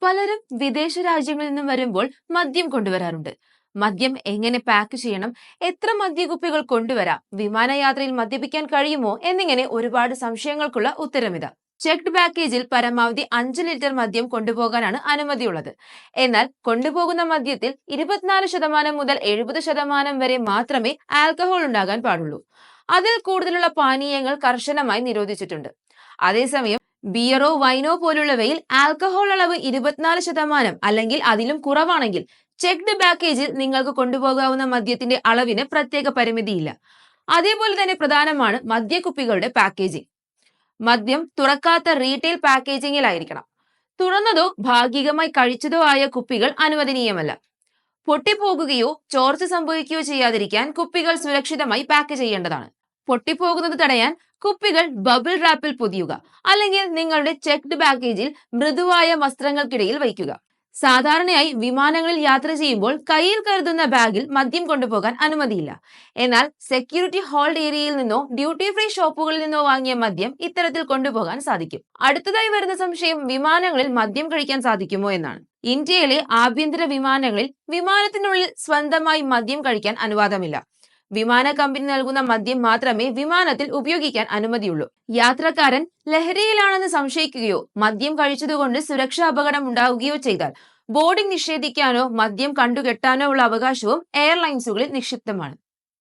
പലരും വിദേശ രാജ്യങ്ങളിൽ നിന്നും വരുമ്പോൾ മദ്യം കൊണ്ടുവരാറുണ്ട്. മദ്യം എങ്ങനെ പാക്ക് ചെയ്യണം, എത്ര മദ്യക്കുപ്പികൾ കൊണ്ടുവരാം, വിമാനയാത്രയിൽ മദ്യപിക്കാൻ കഴിയുമോ എന്നിങ്ങനെ ഒരുപാട് സംശയങ്ങൾക്കുള്ള ഉത്തരമിതാ. ചെക്ക്ഡ് പാക്കേജിൽ പരമാവധി 5 ലിറ്റർ മദ്യം കൊണ്ടുപോകാനാണ് അനുമതിയുള്ളത്. എന്നാൽ കൊണ്ടുപോകുന്ന മദ്യത്തിൽ 24% മുതൽ 70% വരെ മാത്രമേ ആൽക്കഹോൾ ഉണ്ടാകാൻ പാടുള്ളൂ. അതിൽ കൂടുതലുള്ള പാനീയങ്ങൾ കർശനമായി നിരോധിച്ചിട്ടുണ്ട്. അതേസമയം ബിയറോ വൈനോ പോലുള്ളവയിൽ ആൽക്കഹോൾ അളവ് 24% അല്ലെങ്കിൽ അതിലും കുറവാണെങ്കിൽ ചെക്ക്ഡ് പാക്കേജിൽ നിങ്ങൾക്ക് കൊണ്ടുപോകാവുന്ന മദ്യത്തിന്റെ അളവിന് പ്രത്യേക പരിമിതിയില്ല. അതേപോലെ തന്നെ പ്രധാനമാണ് മദ്യക്കുപ്പികളുടെ പാക്കേജിംഗ്. മദ്യം തുറക്കാത്ത റീറ്റെയിൽ പാക്കേജിംഗിലായിരിക്കണം. തുറന്നതോ ഭാഗികമായി കഴിച്ചതോ ആയ കുപ്പികൾ അനുവദനീയമല്ല. പൊട്ടിപ്പോകുകയോ ചോർച്ച സംഭവിക്കുകയോ ചെയ്യാതിരിക്കാൻ കുപ്പികൾ സുരക്ഷിതമായി പാക്ക് ചെയ്യേണ്ടതാണ്. പൊട്ടിപ്പോകുന്നത് തടയാൻ കുപ്പികൾ ബബിൾ റാപ്പിൽ പൊതിയുക, അല്ലെങ്കിൽ നിങ്ങളുടെ ചെക്ക്ഡ് പാക്കേജിൽ മൃദുവായ വസ്ത്രങ്ങൾക്കിടയിൽ വയ്ക്കുക. സാധാരണയായി വിമാനങ്ങളിൽ യാത്ര ചെയ്യുമ്പോൾ കയ്യിൽ കരുതുന്ന ബാഗിൽ മദ്യം കൊണ്ടുപോകാൻ അനുമതിയില്ല. എന്നാൽ സെക്യൂരിറ്റി ഹോൾഡ് ഏരിയയിൽ നിന്നോ ഡ്യൂട്ടി ഫ്രീ ഷോപ്പുകളിൽ നിന്നോ വാങ്ങിയ മദ്യം ഇത്തരത്തിൽ കൊണ്ടുപോകാൻ സാധിക്കും. അടുത്തതായി വരുന്ന സംശയം വിമാനങ്ങളിൽ മദ്യം കഴിക്കാൻ സാധിക്കുമോ എന്നാണ്. ഇന്ത്യയിലെ ആഭ്യന്തര വിമാനങ്ങളിൽ വിമാനത്തിനുള്ളിൽ സ്വന്തമായി മദ്യം കഴിക്കാൻ അനുവാദമില്ല. വിമാന കമ്പനി നൽകുന്ന മദ്യം മാത്രമേ വിമാനത്തിൽ ഉപയോഗിക്കാൻ അനുമതിയുള്ളൂ. യാത്രക്കാരൻ ലഹരിയിലാണെന്ന് സംശയിക്കുകയോ മദ്യം കഴിച്ചതുകൊണ്ട് സുരക്ഷാ അപകടം ഉണ്ടാവുകയോ ചെയ്താൽ ബോർഡിംഗ് നിഷേധിക്കാനോ മദ്യം കണ്ടുകെട്ടാനോ ഉള്ള അവകാശവും എയർലൈൻസുകളിൽ നിക്ഷിപ്തമാണ്.